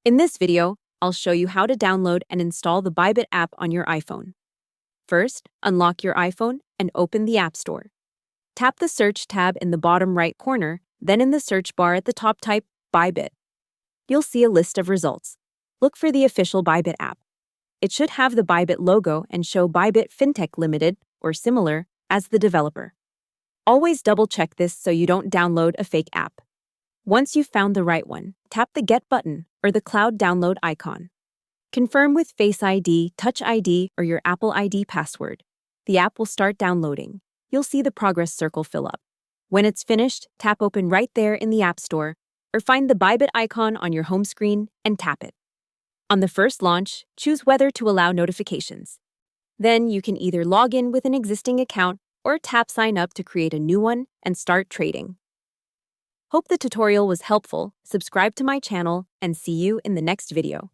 In this video, I'll show you how to download and install the Bybit app on your iPhone. First, unlock your iPhone and open the App Store. Tap the Search tab in the bottom right corner, then in the search bar at the top type Bybit. You'll see a list of results. Look for the official Bybit app. It should have the Bybit logo and show Bybit Fintech Limited or similar as the developer. Always double-check this so you don't download a fake app. Once you've found the right one, tap the Get button or the cloud download icon. Confirm with Face ID, Touch ID, or your Apple ID password. The app will start downloading. You'll see the progress circle fill up. When it's finished, tap Open right there in the App Store, or find the Bybit icon on your home screen and tap it. On the first launch, choose whether to allow notifications. Then you can either log in with an existing account or tap Sign Up to create a new one and start trading. Hope the tutorial was helpful. Subscribe to my channel and see you in the next video.